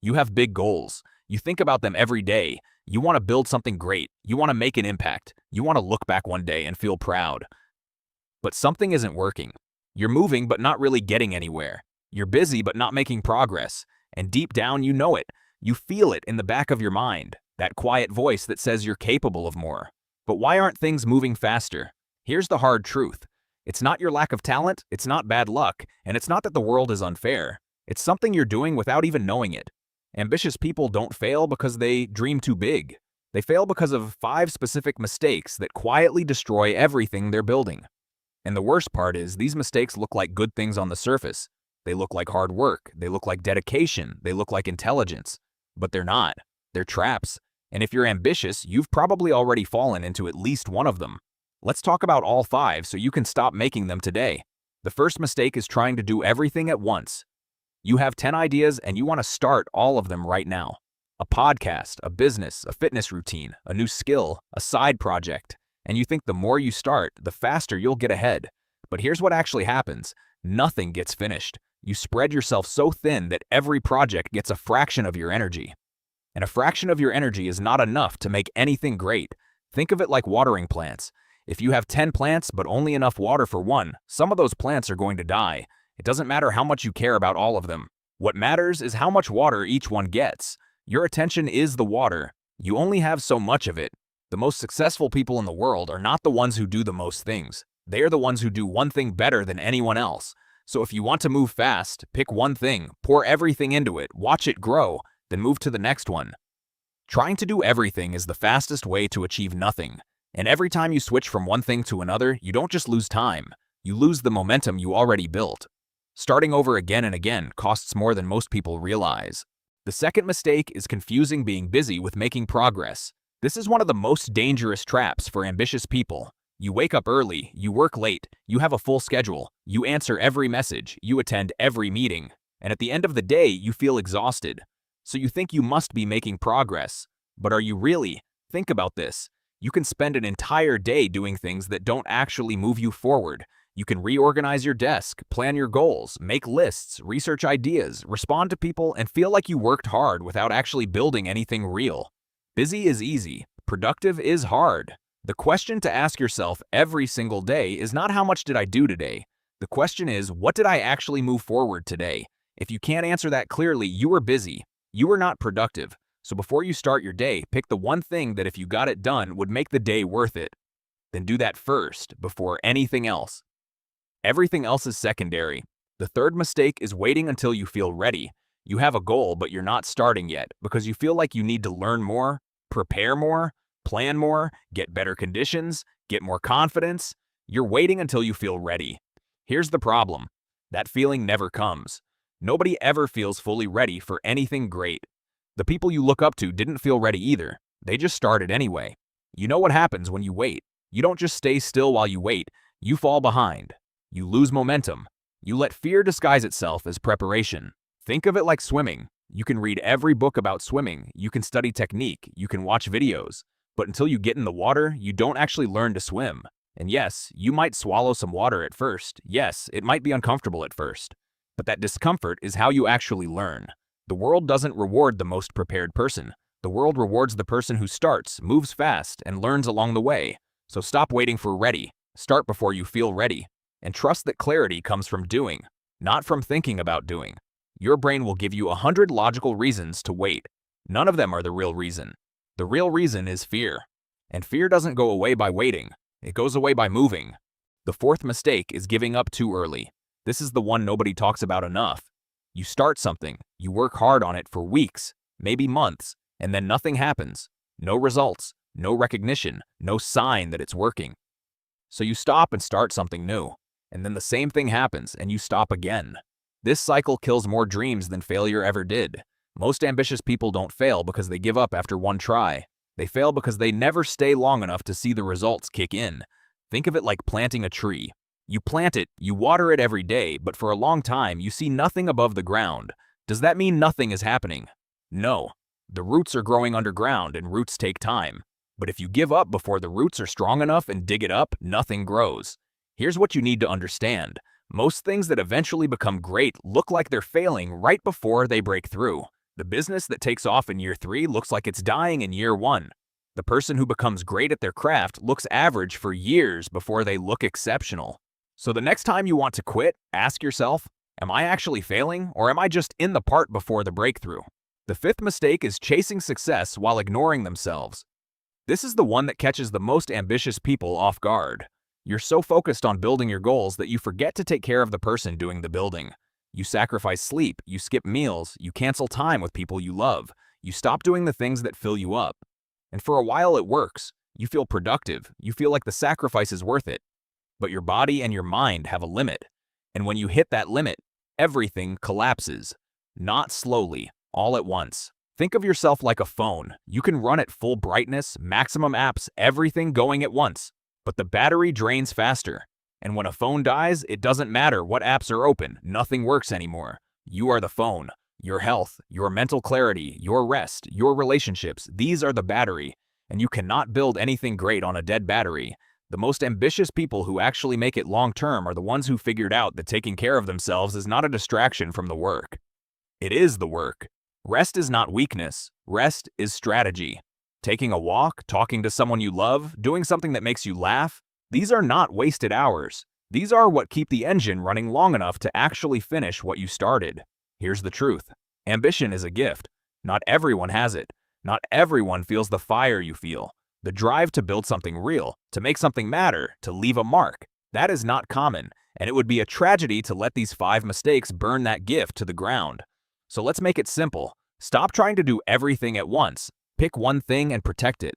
You have big goals. You think about them every day. You want to build something great. You want to make an impact. You want to look back one day and feel proud. But something isn't working. You're moving but not really getting anywhere. You're busy but not making progress. And deep down you know it. You feel it in the back of your mind, that quiet voice that says you're capable of more. But why aren't things moving faster? Here's the hard truth. It's not your lack of talent, it's not bad luck, and it's not that the world is unfair. It's something you're doing without even knowing it. Ambitious people don't fail because they dream too big. They fail because of 5 specific mistakes that quietly destroy everything they're building. And the worst part is, these mistakes look like good things on the surface. They look like hard work, they look like dedication, they look like intelligence. But they're not. They're traps. And if you're ambitious, you've probably already fallen into at least one of them. Let's talk about all 5 so you can stop making them today. The first mistake is trying to do everything at once. You have 10 ideas and you want to start all of them right now. A podcast, a business, a fitness routine, a new skill, a side project. And you think the more you start, the faster you'll get ahead. But here's what actually happens. Nothing gets finished. You spread yourself so thin that every project gets a fraction of your energy. And a fraction of your energy is not enough to make anything great. Think of it like watering plants. If you have 10 plants but only enough water for one, some of those plants are going to die. It doesn't matter how much you care about all of them. What matters is how much water each one gets. Your attention is the water. You only have so much of it. The most successful people in the world are not the ones who do the most things. They are the ones who do one thing better than anyone else. So if you want to move fast, pick one thing, pour everything into it, watch it grow, then move to the next one. Trying to do everything is the fastest way to achieve nothing. And every time you switch from one thing to another, you don't just lose time. You lose the momentum you already built. Starting over again and again costs more than most people realize. The second mistake is confusing being busy with making progress. This is one of the most dangerous traps for ambitious people. You wake up early, you work late, you have a full schedule, you answer every message, you attend every meeting, and at the end of the day, you feel exhausted. So you think you must be making progress. But are you really? Think about this. You can spend an entire day doing things that don't actually move you forward. You can reorganize your desk, plan your goals, make lists, research ideas, respond to people, and feel like you worked hard without actually building anything real. Busy is easy. Productive is hard. The question to ask yourself every single day is not how much did I do today? The question is, what did I actually move forward today? If you can't answer that clearly, you were busy. You were not productive. So before you start your day, pick the one thing that if you got it done would make the day worth it. Then do that first, before anything else. Everything else is secondary. The third mistake is waiting until you feel ready. You have a goal, but you're not starting yet because you feel like you need to learn more, prepare more, plan more, get better conditions, get more confidence. You're waiting until you feel ready. Here's the problem. That feeling never comes. Nobody ever feels fully ready for anything great. The people you look up to didn't feel ready either. They just started anyway. You know what happens when you wait. You don't just stay still while you wait. You fall behind. You lose momentum. You let fear disguise itself as preparation. Think of it like swimming. You can read every book about swimming. You can study technique. You can watch videos. But until you get in the water, you don't actually learn to swim. And yes, you might swallow some water at first. Yes, it might be uncomfortable at first. But that discomfort is how you actually learn. The world doesn't reward the most prepared person. The world rewards the person who starts, moves fast, and learns along the way. So stop waiting for ready. Start before you feel ready. And trust that clarity comes from doing, not from thinking about doing. Your brain will give you 100 logical reasons to wait. None of them are the real reason. The real reason is fear. And fear doesn't go away by waiting. It goes away by moving. The fourth mistake is giving up too early. This is the one nobody talks about enough. You start something, you work hard on it for weeks, maybe months, and then nothing happens. No results, no recognition, no sign that it's working. So you stop and start something new, and then the same thing happens and you stop again. This cycle kills more dreams than failure ever did. Most ambitious people don't fail because they give up after one try. They fail because they never stay long enough to see the results kick in. Think of it like planting a tree. You plant it, you water it every day, but for a long time you see nothing above the ground. Does that mean nothing is happening? No. The roots are growing underground and roots take time. But if you give up before the roots are strong enough and dig it up, nothing grows. Here's what you need to understand. Most things that eventually become great look like they're failing right before they break through. The business that takes off in year 3 looks like it's dying in year 1. The person who becomes great at their craft looks average for years before they look exceptional. So the next time you want to quit, ask yourself, am I actually failing, or am I just in the part before the breakthrough? The 5th mistake is chasing success while ignoring themselves. This is the one that catches the most ambitious people off guard. You're so focused on building your goals that you forget to take care of the person doing the building. You sacrifice sleep, you skip meals, you cancel time with people you love, you stop doing the things that fill you up. And for a while it works. You feel productive, you feel like the sacrifice is worth it. But your body and your mind have a limit. And when you hit that limit, everything collapses. Not slowly, all at once. Think of yourself like a phone. You can run at full brightness, maximum apps, everything going at once. But the battery drains faster. And when a phone dies, it doesn't matter what apps are open. Nothing works anymore. You are the phone. Your health, your mental clarity, your rest, your relationships, these are the battery. And you cannot build anything great on a dead battery. The most ambitious people who actually make it long-term are the ones who figured out that taking care of themselves is not a distraction from the work. It is the work. Rest is not weakness. Rest is strategy. Taking a walk, talking to someone you love, doing something that makes you laugh, these are not wasted hours. These are what keep the engine running long enough to actually finish what you started. Here's the truth. Ambition is a gift. Not everyone has it. Not everyone feels the fire you feel. The drive to build something real, to make something matter, to leave a mark. That is not common, and it would be a tragedy to let these 5 mistakes burn that gift to the ground. So let's make it simple. Stop trying to do everything at once. Pick one thing and protect it.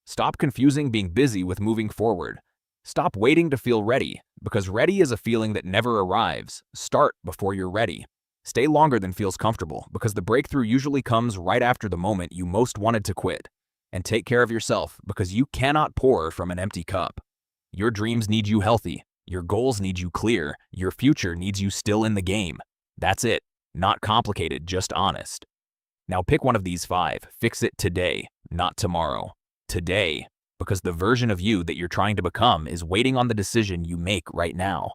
Stop confusing being busy with moving forward. Stop waiting to feel ready, because ready is a feeling that never arrives. Start before you're ready. Stay longer than feels comfortable, because the breakthrough usually comes right after the moment you most wanted to quit. And take care of yourself, because you cannot pour from an empty cup. Your dreams need you healthy. Your goals need you clear. Your future needs you still in the game. That's it. Not complicated, just honest. Now pick one of these 5. Fix it today, not tomorrow. Today, because the version of you that you're trying to become is waiting on the decision you make right now.